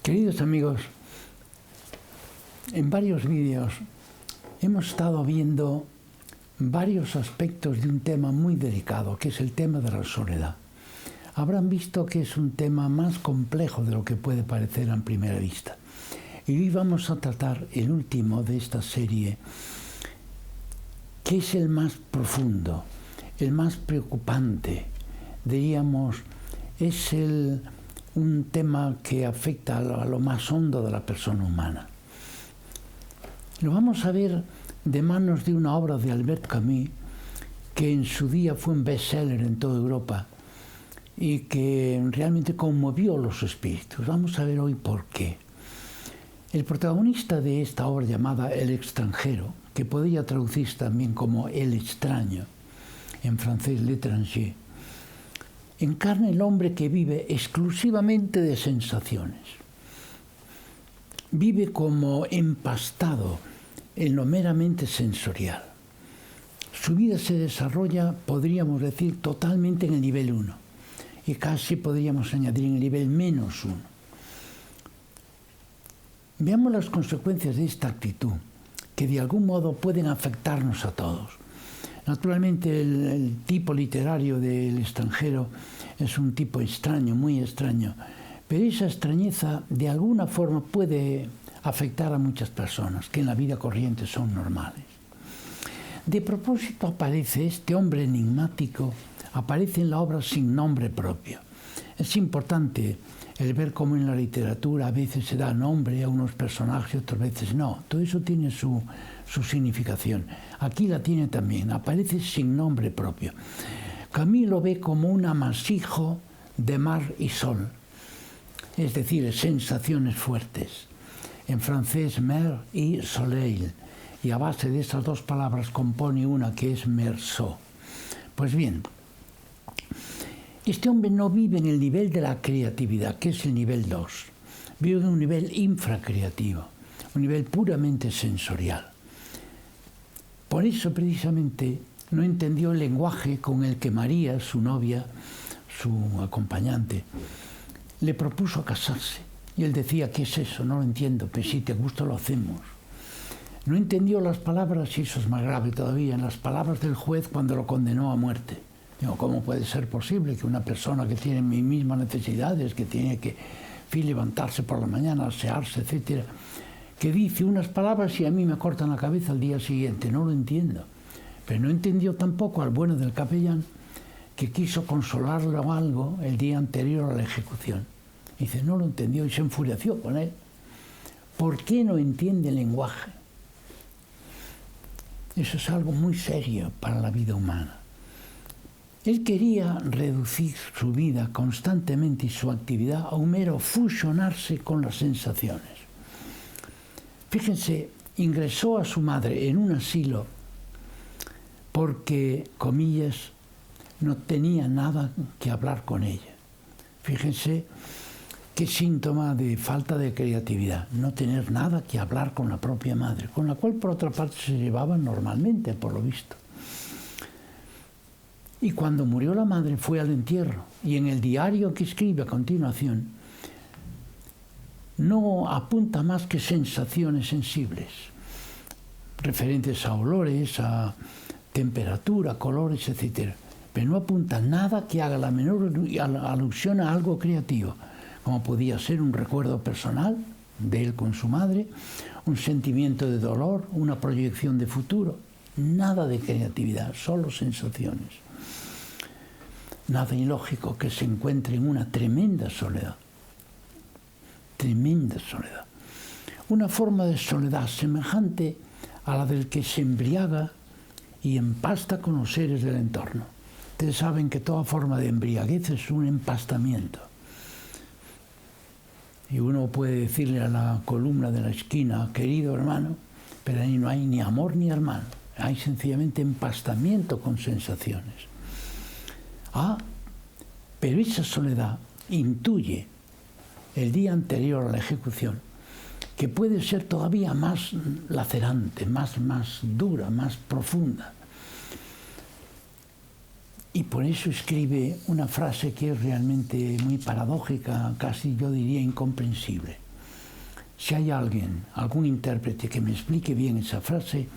Queridos amigos, en varios vídeos hemos estado viendo varios aspectos de un tema muy delicado, que es el tema de la soledad. Habrán visto que es un tema más complejo de lo que puede parecer a primera vista. Y hoy vamos a tratar el último de esta serie, que es el más profundo, el más preocupante. Diríamos, es un tema que afecta a lo más hondo de la persona humana. Lo vamos a ver de manos de una obra de Albert Camus, que en su día fue un bestseller en toda Europa y que realmente conmovió los espíritus. Vamos a ver hoy por qué. El protagonista de esta obra llamada El extranjero, que podría traducirse también como El extraño, en francés l'étranger, encarna el hombre que vive exclusivamente de sensaciones. Vive como empastado en lo meramente sensorial. Su vida se desarrolla, podríamos decir, totalmente en el nivel 1 y casi podríamos añadir en el nivel -1. Veamos las consecuencias de esta actitud, que de algún modo pueden afectarnos a todos. Naturalmente el tipo literario del extranjero es un tipo extraño, muy extraño, pero esa extrañeza de alguna forma puede afectar a muchas personas que en la vida corriente son normales. De propósito aparece este hombre enigmático, aparece en la obra sin nombre propio. Es importante el ver cómo en la literatura a veces se da nombre a unos personajes, otras veces no. Todo eso tiene su significación. Aquí la tiene también, aparece sin nombre propio. Camus lo ve como un amasijo de mar y sol, es decir, sensaciones fuertes. En francés, mer y soleil, y a base de esas dos palabras compone una que es merceau. Pues bien, este hombre no vive en el nivel de la creatividad, que es el nivel 2. Vive en un nivel infracreativo, un nivel puramente sensorial. Por eso, precisamente, no entendió el lenguaje con el que María, su novia, su acompañante, le propuso casarse. Y él decía, ¿qué es eso? No lo entiendo, pero si te gusta lo hacemos. No entendió las palabras, y eso es más grave todavía, en las palabras del juez cuando lo condenó a muerte. Digo, ¿cómo puede ser posible que una persona que tiene mis mismas necesidades, que tiene que levantarse por la mañana, asearse, etcétera, que dice unas palabras y a mí me cortan la cabeza al día siguiente? No lo entiendo. Pero no entendió tampoco al bueno del capellán, que quiso consolarlo algo el día anterior a la ejecución. Dice, no lo entendió y se enfureció con él. ¿Por qué no entiende el lenguaje? Eso es algo muy serio para la vida humana. Él quería reducir su vida constantemente y su actividad a un mero fusionarse con las sensaciones. Fíjense, ingresó a su madre en un asilo porque, comillas, no tenía nada que hablar con ella. Fíjense qué síntoma de falta de creatividad, no tener nada que hablar con la propia madre, con la cual por otra parte se llevaban normalmente, por lo visto. Y cuando murió la madre fue al entierro, y en el diario que escribe a continuación no apunta más que sensaciones sensibles, referentes a olores, a temperatura, colores, etc. Pero no apunta nada que haga la menor alusión a algo creativo, como podía ser un recuerdo personal de él con su madre, un sentimiento de dolor, una proyección de futuro. Nada de creatividad, solo sensaciones. Nada ilógico que se encuentre en una tremenda soledad. Tremenda soledad. Una forma de soledad semejante a la del que se embriaga y empasta con los seres del entorno. Ustedes saben que toda forma de embriaguez es un empastamiento. Y uno puede decirle a la columna de la esquina, querido hermano, pero ahí no hay ni amor ni hermano. Hay sencillamente empastamiento con sensaciones. Pero esa soledad intuye el día anterior a la ejecución que puede ser todavía más lacerante, más dura, más profunda. Y por eso escribe una frase que es realmente muy paradójica, casi yo diría incomprensible. Si hay alguien, algún intérprete que me explique bien esa frase,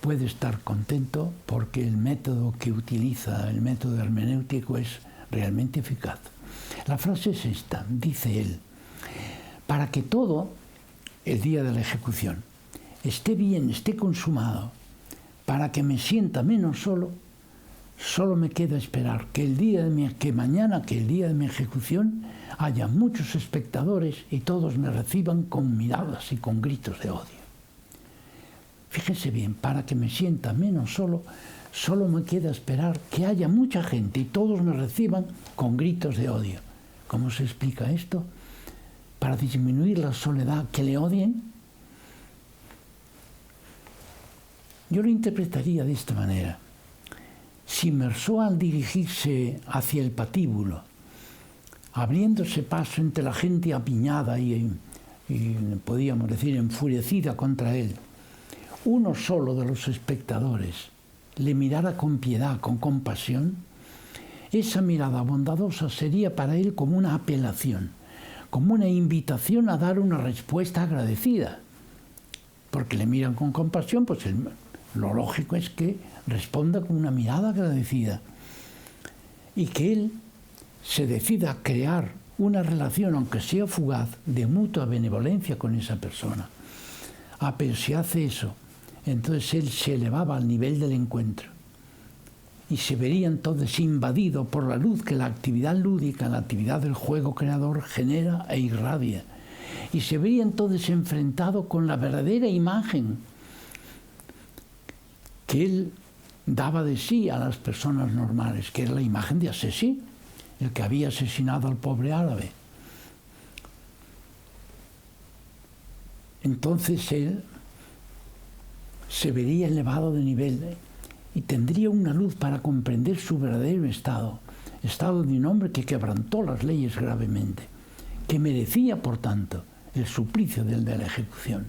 puede estar contento porque el método que utiliza, el método hermenéutico, es realmente eficaz. La frase es esta, dice él: para que todo, el día de la ejecución, esté bien, esté consumado, para que me sienta menos solo, solo me queda esperar que mañana, que el día de mi ejecución, haya muchos espectadores y todos me reciban con miradas y con gritos de odio. Fíjese bien, para que me sienta menos solo, solo me queda esperar que haya mucha gente y todos me reciban con gritos de odio. ¿Cómo se explica esto? Para disminuir la soledad, que le odien. Yo lo interpretaría de esta manera. Si Meursault, al dirigirse hacia el patíbulo, abriéndose paso entre la gente apiñada y podríamos decir enfurecida contra él, uno solo de los espectadores le mirara con piedad, con compasión, esa mirada bondadosa sería para él como una apelación, como una invitación a dar una respuesta agradecida. Porque le miran con compasión, pues lo lógico es que responda con una mirada agradecida y que él se decida a crear una relación, aunque sea fugaz, de mutua benevolencia con esa persona. Pero si hace eso, entonces él se elevaba al nivel del encuentro y se vería entonces invadido por la luz que la actividad lúdica, la actividad del juego creador genera e irradia, y se vería entonces enfrentado con la verdadera imagen que él daba de sí a las personas normales, que era la imagen de Assisi, el que había asesinado al pobre árabe. Entonces él se vería elevado de nivel y tendría una luz para comprender su verdadero estado de un hombre que quebrantó las leyes gravemente, que merecía, por tanto, el suplicio de la ejecución.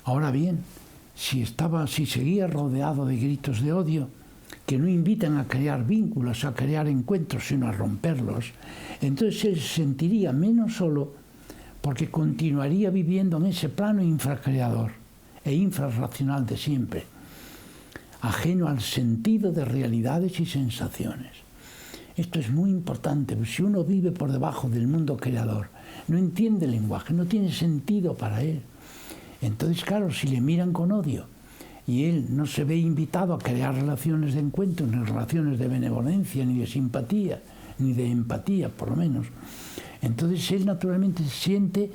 Ahora bien, si seguía rodeado de gritos de odio, que no invitan a crear vínculos, a crear encuentros, sino a romperlos, entonces él se sentiría menos solo porque continuaría viviendo en ese plano infracreador e infrarracional de siempre, ajeno al sentido de realidades y sensaciones. Esto es muy importante, porque si uno vive por debajo del mundo creador, no entiende el lenguaje, no tiene sentido para él. Entonces, claro, si le miran con odio y él no se ve invitado a crear relaciones de encuentro, ni relaciones de benevolencia, ni de simpatía, ni de empatía, por lo menos, entonces él naturalmente siente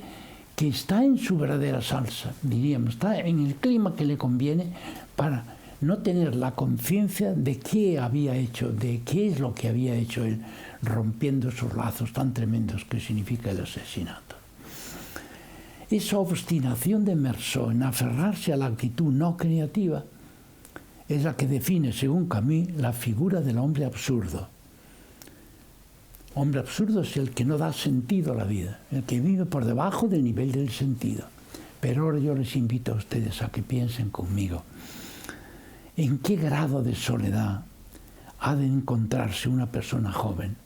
que está en su verdadera salsa, diríamos, está en el clima que le conviene para no tener la conciencia de qué había hecho, de qué es lo que había hecho él, rompiendo esos lazos tan tremendos que significa el asesinato. Esa obstinación de Meursault en aferrarse a la actitud no creativa es la que define, según Camus, la figura del hombre absurdo. Hombre absurdo es el que no da sentido a la vida, el que vive por debajo del nivel del sentido. Pero ahora yo les invito a ustedes a que piensen conmigo, ¿en qué grado de soledad ha de encontrarse una persona joven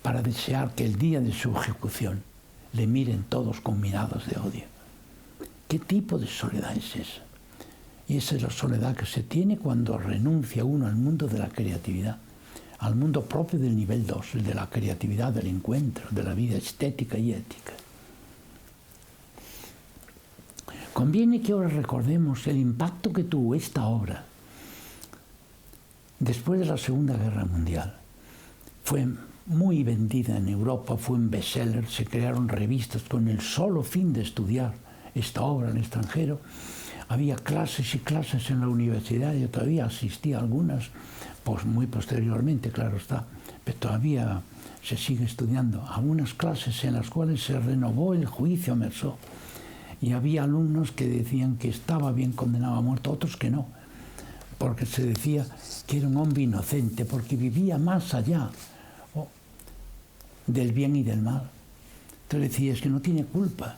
para desear que el día de su ejecución le miren todos con miradas de odio? ¿Qué tipo de soledad es esa? Y esa es la soledad que se tiene cuando renuncia uno al mundo de la creatividad, al mundo propio del nivel 2, el de la creatividad, del encuentro, de la vida estética y ética. Conviene que ahora recordemos el impacto que tuvo esta obra después de la Segunda Guerra Mundial. Fue muy vendida en Europa, fue un bestseller, se crearon revistas con el solo fin de estudiar esta obra en el extranjero. Había clases y clases en la universidad, yo todavía asistí a algunas, pues muy posteriormente, claro está, pero todavía se sigue estudiando. Algunas clases en las cuales se renovó el juicio a Meursault, y había alumnos que decían que estaba bien condenado a muerte, otros que no, porque se decía que era un hombre inocente, porque vivía más allá del bien y del mal. Entonces decía, es que no tiene culpa.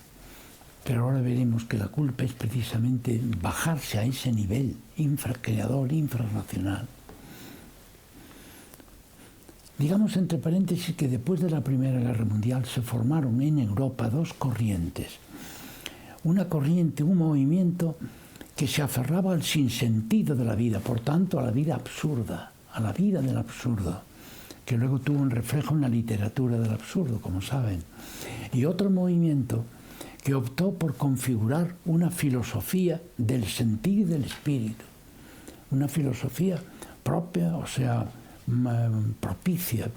Pero ahora veremos que la culpa es precisamente bajarse a ese nivel infracreador, infrarracional. Digamos entre paréntesis que después de la Primera Guerra Mundial se formaron en Europa dos corrientes. una corriente, un movimiento que se aferraba al sinsentido de la vida, por tanto a la vida absurda, a la vida del absurdo, que luego tuvo un reflejo en la literatura del absurdo, como saben. Y otro movimiento que optó por configurar una filosofía del sentir y del espíritu, una filosofía propia, o sea, propicia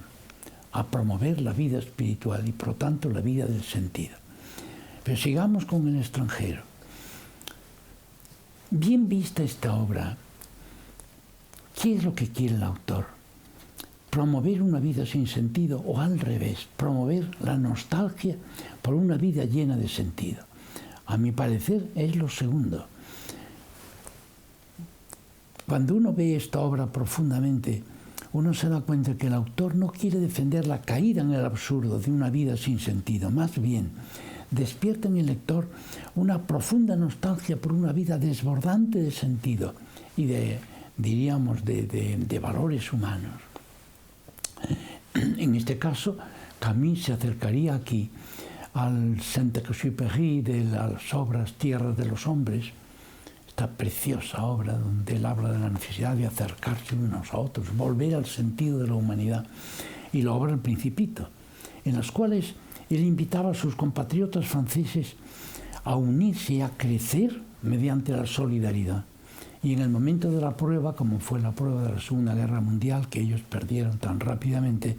a promover la vida espiritual y por lo tanto la vida del sentido. Pero sigamos con El extranjero. Bien vista esta obra, ¿qué es lo que quiere el autor? ¿Promover una vida sin sentido o al revés, promover la nostalgia por una vida llena de sentido? A mi parecer es lo segundo. Cuando uno ve esta obra profundamente, uno se da cuenta que el autor no quiere defender la caída en el absurdo de una vida sin sentido, más bien despierta en el lector una profunda nostalgia por una vida desbordante de sentido y diríamos, de valores humanos. En este caso, Camus se acercaría aquí al Saint-Exupéry de las obras Tierra de los hombres, esta preciosa obra donde él habla de la necesidad de acercarse unos a otros, volver al sentido de la humanidad, y la obra El Principito, en las cuales él invitaba a sus compatriotas franceses a unirse y a crecer mediante la solidaridad. Y en el momento de la prueba, como fue la prueba de la Segunda Guerra Mundial, que ellos perdieron tan rápidamente,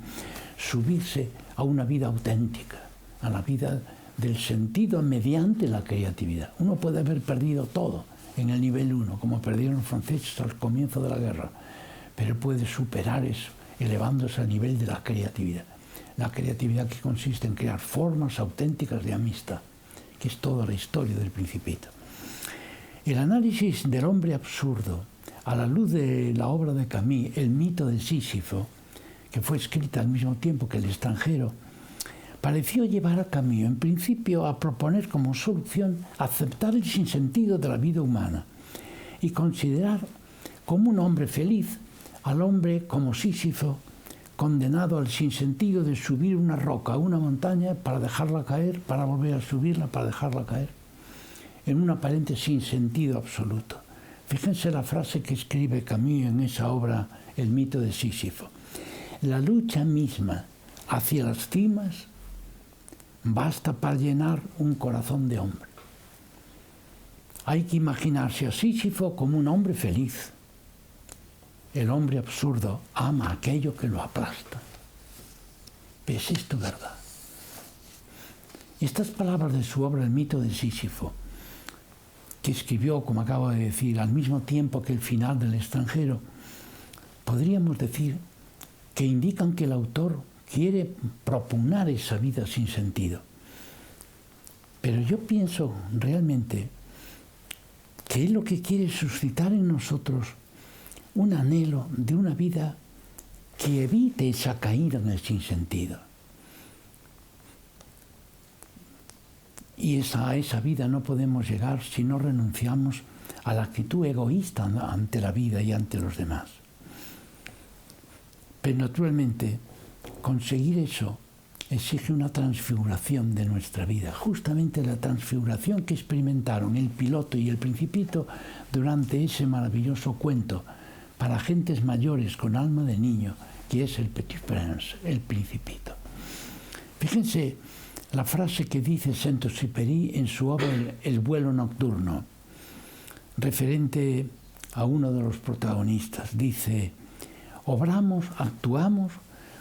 subirse a una vida auténtica, a la vida del sentido mediante la creatividad. Uno puede haber perdido todo en el nivel 1, como perdieron los franceses al comienzo de la guerra, pero puede superar eso, elevándose al nivel de la creatividad. La creatividad que consiste en crear formas auténticas de amistad, que es toda la historia del Principito. El análisis del hombre absurdo, a la luz de la obra de Camus, El mito de Sísifo, que fue escrita al mismo tiempo que El extranjero, pareció llevar a Camus, en principio, a proponer como solución aceptar el sinsentido de la vida humana y considerar como un hombre feliz al hombre como Sísifo, condenado al sinsentido de subir una roca, una montaña, para dejarla caer, para volver a subirla, para dejarla caer, en un aparente sinsentido absoluto. Fíjense la frase que escribe Camus en esa obra, El mito de Sísifo. La lucha misma hacia las cimas basta para llenar un corazón de hombre. Hay que imaginarse a Sísifo como un hombre feliz. El hombre absurdo ama aquello que lo aplasta. ¿Es esto verdad? Estas palabras de su obra El mito de Sísifo, que escribió, como acabo de decir, al mismo tiempo que el final del extranjero, podríamos decir que indican que el autor quiere propugnar esa vida sin sentido. Pero yo pienso realmente que él lo que quiere es suscitar en nosotros un anhelo de una vida que evite esa caída en el sinsentido. Y a esa vida no podemos llegar si no renunciamos a la actitud egoísta ante la vida y ante los demás. Pero naturalmente, conseguir eso exige una transfiguración de nuestra vida, justamente la transfiguración que experimentaron el piloto y el Principito durante ese maravilloso cuento para gentes mayores con alma de niño, que es el Petit Prince, el Principito. Fíjense la frase que dice Saint-Exupéry en su obra El vuelo nocturno, referente a uno de los protagonistas. Dice: obramos, actuamos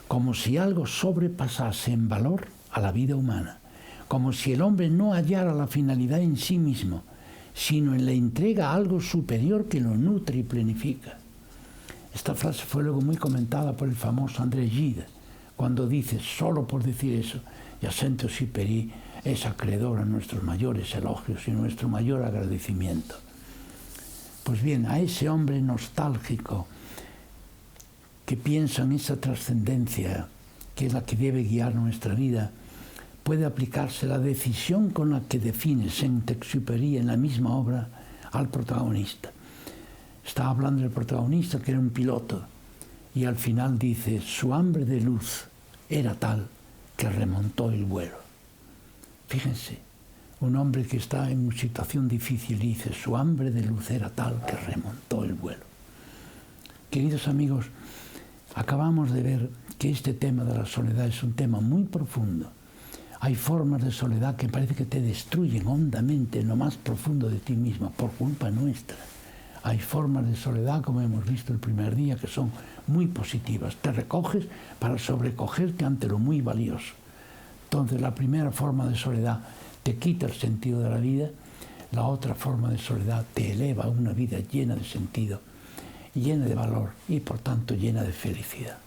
como si algo sobrepasase en valor a la vida humana, como si el hombre no hallara la finalidad en sí mismo, sino en la entrega a algo superior que lo nutre y planifica. Esta frase fue luego muy comentada por el famoso André Gide, cuando dice, solo por decir eso, ya Saint-Exupéry es acreedor a nuestros mayores elogios y nuestro mayor agradecimiento. Pues bien, a ese hombre nostálgico que piensa en esa trascendencia, que es la que debe guiar nuestra vida, puede aplicarse la decisión con la que define Saint-Exupéry en la misma obra al protagonista. Está hablando del protagonista, que era un piloto, y al final dice, su hambre de luz era tal que remontó el vuelo. Fíjense, un hombre que está en una situación difícil y dice, su hambre de luz era tal que remontó el vuelo. Queridos amigos, acabamos de ver que este tema de la soledad es un tema muy profundo. Hay formas de soledad que parece que te destruyen hondamente en lo más profundo de ti misma por culpa nuestra. Hay formas de soledad, como hemos visto el primer día, que son muy positivas. Te recoges para sobrecogerte ante lo muy valioso. Entonces, la primera forma de soledad te quita el sentido de la vida. La otra forma de soledad te eleva a una vida llena de sentido, llena de valor y, por tanto, llena de felicidad.